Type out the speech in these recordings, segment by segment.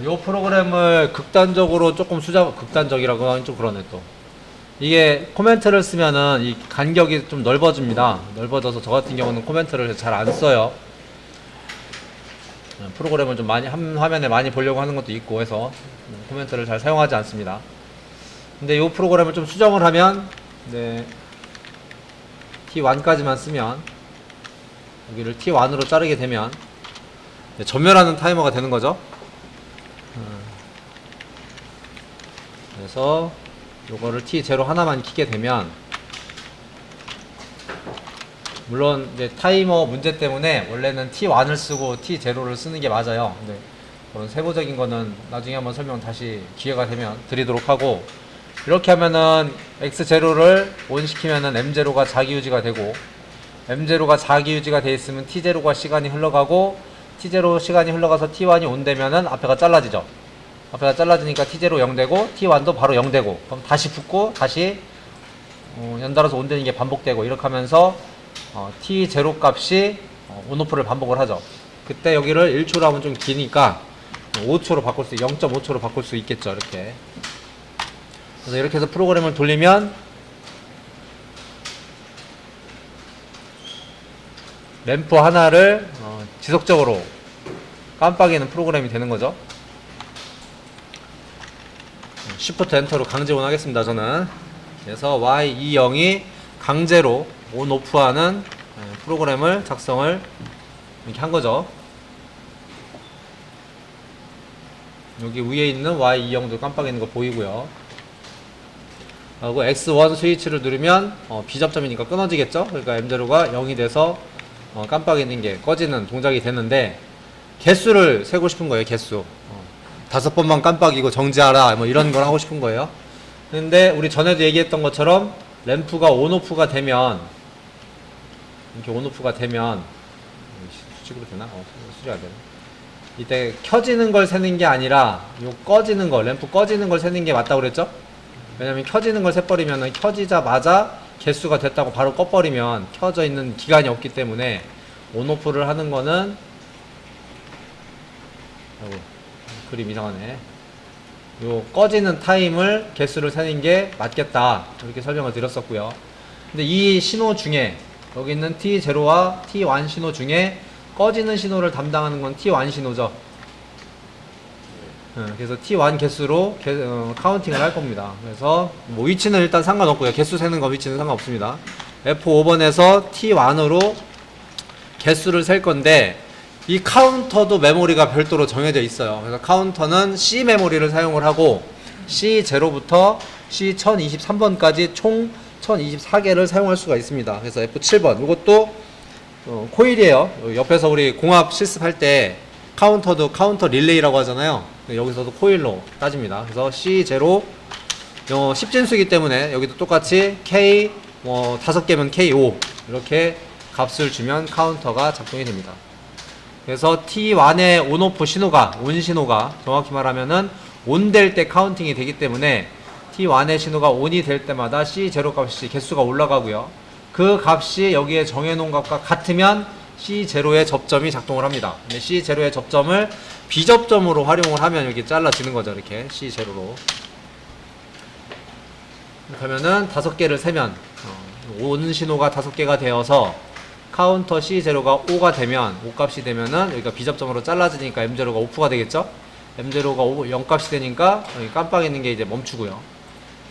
요 프로그램을 극단적으로 조금 극단적이라고 하긴 좀 그러네 또. 이게 코멘트를 쓰면은 이 간격이 좀 넓어집니다. 넓어져서 저 같은 경우는 코멘트를 잘 안 써요. 프로그램을 좀 많이 한 화면에 많이 보려고 하는 것도 있고 해서 코멘트를 잘 사용하지 않습니다. 근데 이 프로그램을 좀 수정을 하면 네, T1까지만 쓰면 여기를 T1으로 자르게 되면 네, 전멸하는 타이머가 되는 거죠. 그래서 요거를 T0 하나만 키게 되면, 물론 이제 타이머 문제 때문에 원래는 T1을 쓰고 T0를 쓰는 게 맞아요. 근데 그런 세부적인 거는 나중에 한번 설명 다시 기회가 되면 드리도록 하고, 이렇게 하면은 X0를 온 시키면은 M0가 자기 유지가 되고, M0가 자기 유지가 돼 있으면 T0가 시간이 흘러가고, T0 시간이 흘러가서 T1이 온 되면은 앞에가 잘라지죠. 앞에가 잘라지니까 T0 0 되고 T1도 바로 0 되고, 그럼 다시 붙고 다시 연달아서 온 되는 게 반복되고, 이렇게 하면서 T0 값이 온오프를 반복을 하죠. 그때 여기를 1초로 하면 좀 기니까 5초로 바꿀 수, 0.5초로 바꿀 수 있겠죠. 이렇게. 그래서 이렇게 해서 프로그램을 돌리면 램프 하나를 지속적으로 깜빡이는 프로그램이 되는 거죠. Shift 엔터로 강제 온 하겠습니다. 저는. 그래서 Y20이 강제로 온 오프 하는 프로그램을 작성을 이렇게 한 거죠. 여기 위에 있는 Y20도 깜빡이는 거 보이고요. 그리고 X1 스위치를 누르면 비접점이니까 끊어지겠죠. 그러니까 M0가 0이 돼서 깜빡이는 게 꺼지는 동작이 되는데, 개수를 세고 싶은 거예요. 개수 5번만 깜빡이고 정지하라, 뭐 이런 걸 하고 싶은 거예요. 근데 우리 전에도 얘기했던 것처럼 램프가 온오프가 되면, 이렇게 온오프가 되면, 수직으로 되나? 수직 안 되나? 이때 켜지는 걸 세는 게 아니라 요 꺼지는 거, 램프 꺼지는 걸 세는 게 맞다고 그랬죠? 왜냐면 켜지는 걸 세버리면은 켜지자마자 개수가 됐다고 바로 꺼버리면 켜져 있는 기간이 없기 때문에, 온오프를 하는 거는, 아이고, 그림 이상하네. 요 꺼지는 타임을 개수를 세는 게 맞겠다, 이렇게 설명을 드렸었고요. 근데 이 신호 중에 여기 있는 T0와 T1 신호 중에 꺼지는 신호를 담당하는 건 T1 신호죠. 그래서 T1 개수로 카운팅을 할 겁니다. 그래서 뭐 위치는 일단 상관없고요. 개수 세는 거 위치는 상관없습니다. F5번에서 T1으로 개수를 셀 건데, 이 카운터도 메모리가 별도로 정해져 있어요. 그래서 카운터는 C 메모리를 사용을 하고, C0부터 C1023번까지 총 1024개를 사용할 수가 있습니다. 그래서 F7번 이것도 코일이에요. 옆에서 우리 공합 실습할 때 카운터도 카운터 릴레이라고 하잖아요. 여기서도 코일로 따집니다. 그래서 C0 10진수이기 때문에 여기도 똑같이 K 5개면 K5 이렇게 값을 주면 카운터가 작동이 됩니다. 그래서 T1의 온오프 신호가, 온 신호가 정확히 말하면은 온 될 때 카운팅이 되기 때문에, T1의 신호가 온이 될 때마다 C0 값이 개수가 올라가고요. 그 값이 여기에 정해놓은 값과 같으면 C0의 접점이 작동을 합니다. 근데 C0의 접점을 비접점으로 활용을 하면 여기 잘라지는 거죠. 이렇게 C0로. 그러면은 5개를 세면 온 신호가 5개가 되어서 카운터 C0가 5가 되면, 5값이 되면은 여기가 비접점으로 잘라지니까 M0가 오프가 되겠죠? M0가 0값이 되니까 여기 깜빡이는 게 이제 멈추고요.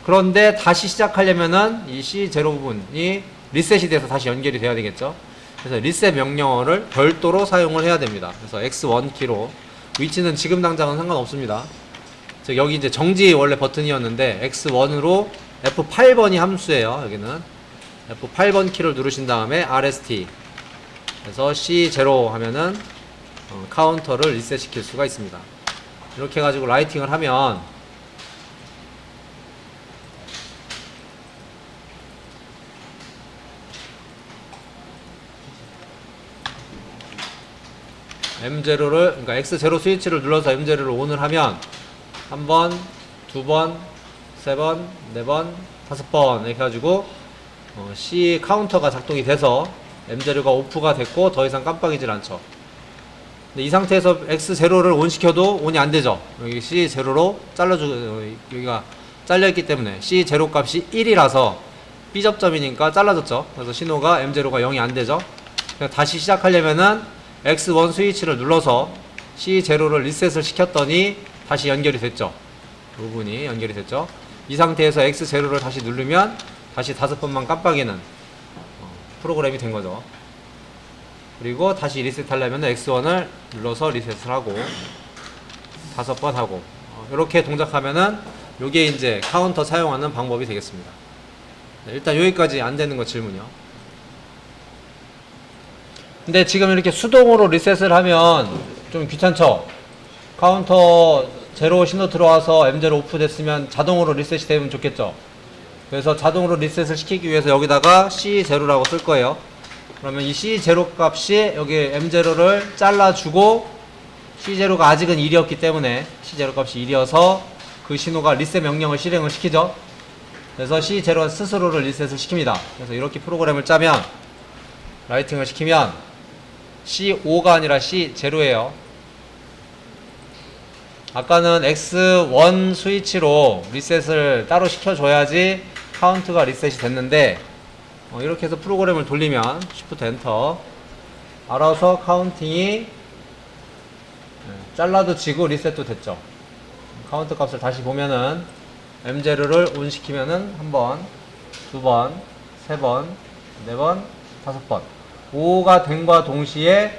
그런데 다시 시작하려면은 이 C0 부분이 리셋이 돼서 다시 연결이 돼야 되겠죠? 그래서 리셋 명령어를 별도로 사용을 해야 됩니다. 그래서 X1 키로, 위치는 지금 당장은 상관없습니다. 즉 여기 이제 정지 원래 버튼이었는데 X1으로 F8번이 함수예요. 여기는 F8번 키를 누르신 다음에 RST, 그래서 C0 하면은 카운터를 리셋 시킬 수가 있습니다. 이렇게 해가지고 라이팅을 하면 M0를, 그러니까 X0 스위치를 눌러서 M0를 ON을 하면 1번, 2번, 3번, 4번, 5번 이렇게 해가지고 C 카운터가 작동이 돼서 M0가 오프가 됐고 더 이상 깜빡이질 않죠. 근데 이 상태에서 X0를 온 시켜도 온이 안 되죠. 여기 C0로 여기가 잘려있기 때문에 C0 값이 1이라서 B 접점이니까 잘라졌죠. 그래서 신호가 M0가 0이 안 되죠. 그냥 다시 시작하려면은 X1 스위치를 눌러서 C0를 리셋을 시켰더니 다시 연결이 됐죠. 이 부분이 연결이 됐죠. 이 상태에서 X0를 다시 누르면 다시 5번만 깜빡이는 프로그램이 된 거죠. 그리고 다시 리셋하려면 X1을 눌러서 리셋을 하고 5번 하고 이렇게 동작하면은 요게 이제 카운터 사용하는 방법이 되겠습니다. 네, 일단 여기까지 안 되는 거 질문이요. 근데 지금 이렇게 수동으로 리셋을 하면 좀 귀찮죠? 카운터 제로 신호 들어와서 M0 오프 됐으면 자동으로 리셋이 되면 좋겠죠? 그래서 자동으로 리셋을 시키기 위해서 여기다가 C0라고 쓸 거예요. 그러면 이 C0 값이 여기 M0를 잘라주고 C0가 아직은 1이었기 때문에 C0 값이 1이어서 그 신호가 리셋 명령을 실행을 시키죠. 그래서 C0가 스스로를 리셋을 시킵니다. 그래서 이렇게 프로그램을 짜면 라이팅을 시키면 C5가 아니라 C0예요. 아까는 X1 스위치로 리셋을 따로 시켜줘야지 카운트가 리셋이 됐는데 이렇게 해서 프로그램을 돌리면 Shift 엔터 알아서 카운팅이 잘라도 지고 리셋도 됐죠. 카운트 값을 다시 보면은 M0를 온 시키면은 1번, 2번, 3번, 4번, 5번 5가 된과 동시에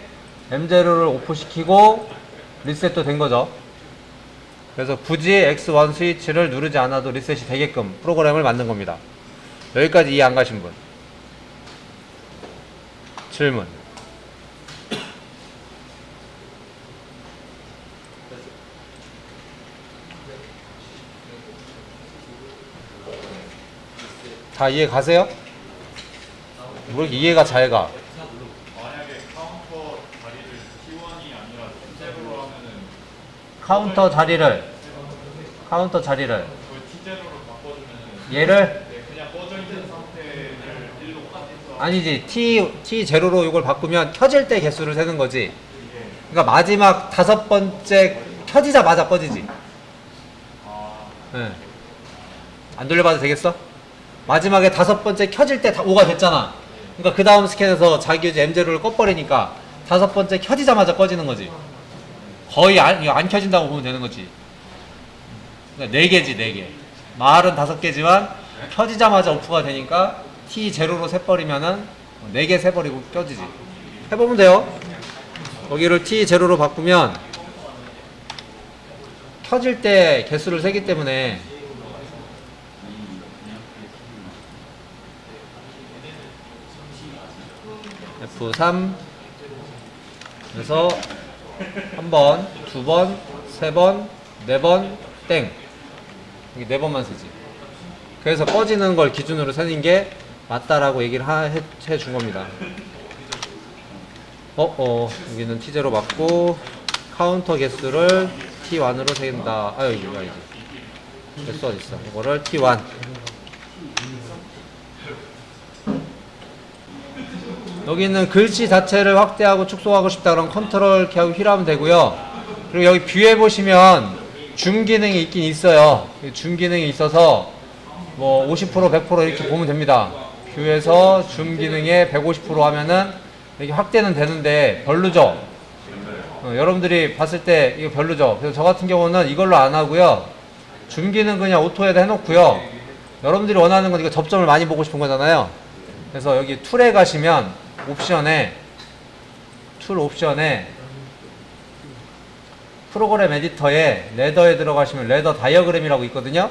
M0를 오프 시키고 리셋도 된 거죠. 그래서 굳이 X1 스위치를 누르지 않아도 리셋이 되게끔 프로그램을 만든 겁니다. 여기까지 이해 안 가신 분? 질문. 다 이해 가세요? 왜 이렇게 이해가 잘 가? 만약에 카운터 자리를 T1이 아니라 T0로 하면은 카운터 자리를 그걸 T0로 바꿔주면은 얘를 네, 그냥 꺼져 있는 상태를 1로 꺼내서 아니지 T0로 이걸 바꾸면 켜질 때 개수를 세는 거지. 그러니까 마지막 5번째 켜지자마자 꺼지지. 네. 안 돌려봐도 되겠어? 마지막에 5번째 켜질 때 5가 됐잖아. 그러니까 그 다음 스캔에서 자기 이제 M0를 꺼버리니까 5번째 켜지자마자 꺼지는 거지. 거의 안 켜진다고 보면 되는 거지. 그러니까 4개지 4개. 말은 5개지만 켜지자마자 오프가 되니까 T0로 세버리면은 4개 세버리고 켜지지. 해보면 돼요. 여기를 T0로 바꾸면 켜질 때 개수를 세기 때문에 F3 그래서 1번, 2번, 3번, 4번, 땡. 여기 4번만 쓰지. 그래서 꺼지는 걸 기준으로 세는 게 맞다라고 얘기를 해준 겁니다. 여기는 T0 맞고 카운터 개수를 T1으로 세긴다. 이거 아니지. 개수 어딨어. 이거를 T1. 여기는 글씨 자체를 확대하고 축소하고 싶다 그러면 컨트롤 키하고 휠하면 되고요. 그리고 여기 뷰에 보시면 줌 기능이 있긴 있어요. 줌 기능이 있어서 뭐 50%, 100% 이렇게 보면 됩니다. 뷰에서 줌 기능에 150% 하면은 이렇게 확대는 되는데 별로죠. 여러분들이 봤을 때 이거 별로죠. 그래서 저 같은 경우는 이걸로 안 하고요. 줌 기능 그냥 오토에다 해놓고요. 여러분들이 원하는 건 이거 접점을 많이 보고 싶은 거잖아요. 그래서 여기 툴에 가시면 툴 옵션에 프로그램 에디터에 레더에 들어가시면 레더 다이어그램이라고 있거든요.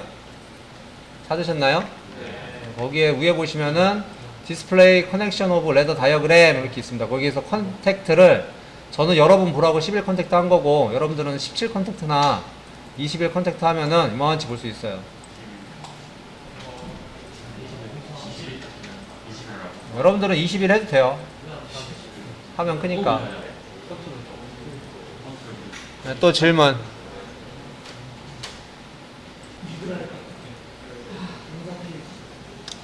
찾으셨나요? 거기에 위에 보시면은 디스플레이 커넥션 오브 레더 다이어그램 이렇게 있습니다. 거기에서 컨택트를 저는 여러 번 보라고 11 컨택트 한 거고 여러분들은 17 컨택트나 21 컨택트 하면은 이만치 볼 수 있어요. 여러분들은 21 해도 돼요. 화면 크니까. 네, 또 질문.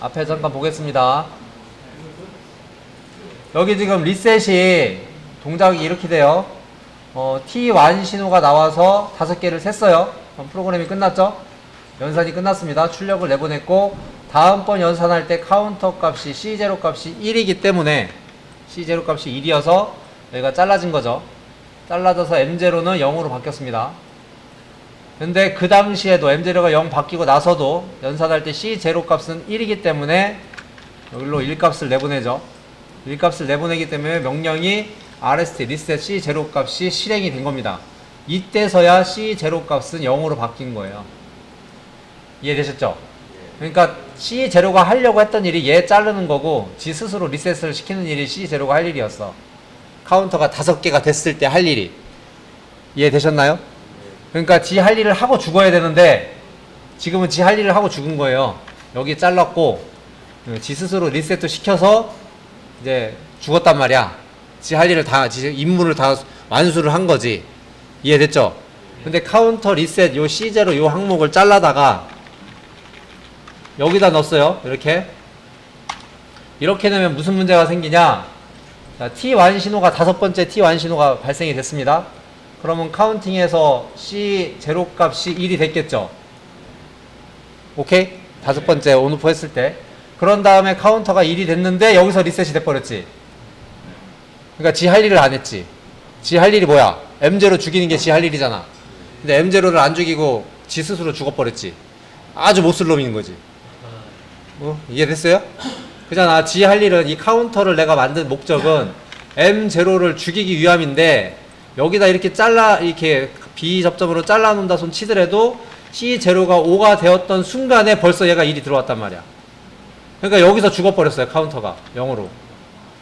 앞에 잠깐 보겠습니다. 여기 지금 리셋이 동작이 이렇게 돼요. T1 신호가 나와서 5개를 셌어요. 그럼 프로그램이 끝났죠? 연산이 끝났습니다. 출력을 내보냈고 다음번 연산할 때 카운터 값이 C0 값이 1이기 때문에 C0 값이 1이어서 여기가 잘라진 거죠. 잘라져서 M0는 0으로 바뀌었습니다. 근데 그 당시에도 M0가 0 바뀌고 나서도 연산할 때 C0 값은 1이기 때문에 여기로 1값을 내보내죠. 1값을 내보내기 때문에 명령이 RST 리셋 C0 값이 실행이 된 겁니다. 이때서야 C0 값은 0으로 바뀐 거예요. 이해되셨죠? 그러니까 C0가 하려고 했던 일이 얘 자르는 거고 지 스스로 리셋을 시키는 일이 C0가 할 일이었어. 카운터가 5개가 됐을 때 할 일이. 이해되셨나요? 그러니까 지 할 일을 하고 죽어야 되는데 지금은 지 할 일을 하고 죽은 거예요. 여기 잘랐고 지 스스로 리셋도 시켜서 이제 죽었단 말이야. 지 할 일을 다, 지 임무를 다 완수를 한 거지. 이해됐죠? 근데 카운터 리셋 요 C0 요 항목을 잘라다가 여기다 넣었어요. 이렇게 넣으면 무슨 문제가 생기냐? 자, T1 신호가 5번째 T1 신호가 발생이 됐습니다. 그러면 카운팅에서 C0 값이 1이 됐겠죠? 오케이? 5번째 온오프 했을 때. 그런 다음에 카운터가 1이 됐는데 여기서 리셋이 돼버렸지. 그러니까 지 할 일을 안 했지. 지 할 일이 뭐야? M0 죽이는 게 지 할 일이잖아. 근데 M0를 안 죽이고 지 스스로 죽어버렸지. 아주 못쓸 놈인 거지. 이해됐어요? 그잖아. 지 할 일은 이 카운터를 내가 만든 목적은 M0를 죽이기 위함인데 여기다 이렇게 이렇게 비접점으로 잘라 놓는다 손 치더라도 C0가 5가 되었던 순간에 벌써 얘가 1이 들어왔단 말이야. 그러니까 여기서 죽어버렸어요. 카운터가 0으로.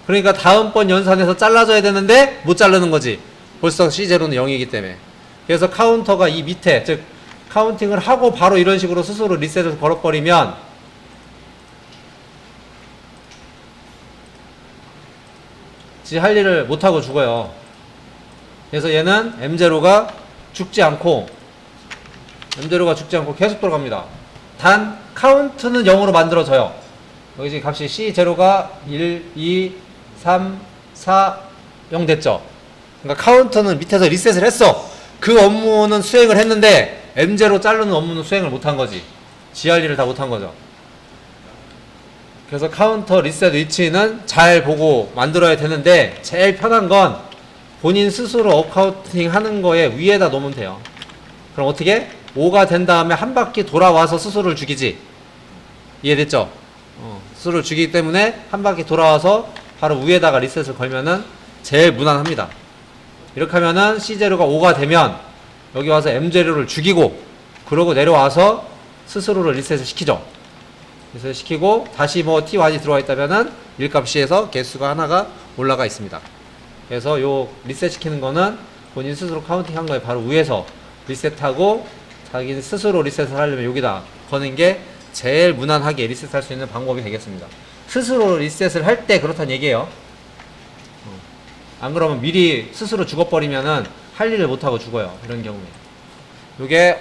그러니까 다음번 연산에서 잘라줘야 되는데 못 자르는 거지. 벌써 C0는 0이기 때문에. 그래서 카운터가 이 밑에, 즉 카운팅을 하고 바로 이런 식으로 스스로 리셋을 걸어버리면 지 할 일을 못하고 죽어요. 그래서 얘는 M0가 죽지 않고 계속 돌아갑니다. 단 카운트는 0으로 만들어져요. 여기 지금 값이 C0가 1, 2, 3, 4, 0 됐죠. 그러니까 카운터는 밑에서 리셋을 했어. 그 업무는 수행을 했는데 M0 자르는 업무는 수행을 못한 거지. 지 할 일을 다 못한 거죠. 그래서 카운터 리셋 위치는 잘 보고 만들어야 되는데 제일 편한 건 본인 스스로 업카운팅 하는 거에 위에다 놓으면 돼요. 그럼 어떻게? 5가 된 다음에 한 바퀴 돌아와서 스스로를 죽이지. 이해됐죠? 스스로를 죽이기 때문에 한 바퀴 돌아와서 바로 위에다가 리셋을 걸면은 제일 무난합니다. 이렇게 하면은 C0가 5가 되면 여기 와서 M0를 죽이고 그러고 내려와서 스스로를 리셋을 시키죠. 리셋을 시키고 다시 뭐 T1이 들어와 있다면은 1값시에서 개수가 하나가 올라가 있습니다. 그래서 요 리셋 시키는 거는 본인 스스로 카운팅 한 거에 바로 위에서 리셋하고 자기 스스로 리셋을 하려면 여기다 거는 게 제일 무난하게 리셋할 수 있는 방법이 되겠습니다. 스스로 리셋을 할 때 그렇다는 얘기예요. 안 그러면 미리 스스로 죽어버리면은 할 일을 못하고 죽어요. 이런 경우에. 요게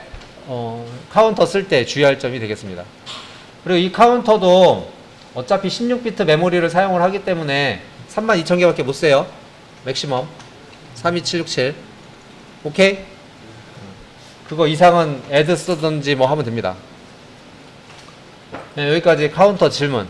카운터 쓸 때 주의할 점이 되겠습니다. 그리고 이 카운터도 어차피 16비트 메모리를 사용을 하기 때문에 32,000개밖에 못 써요. 맥시멈 32767. 오케이? 그거 이상은 애드 쓰든지 뭐 하면 됩니다. 네, 여기까지 카운터 질문.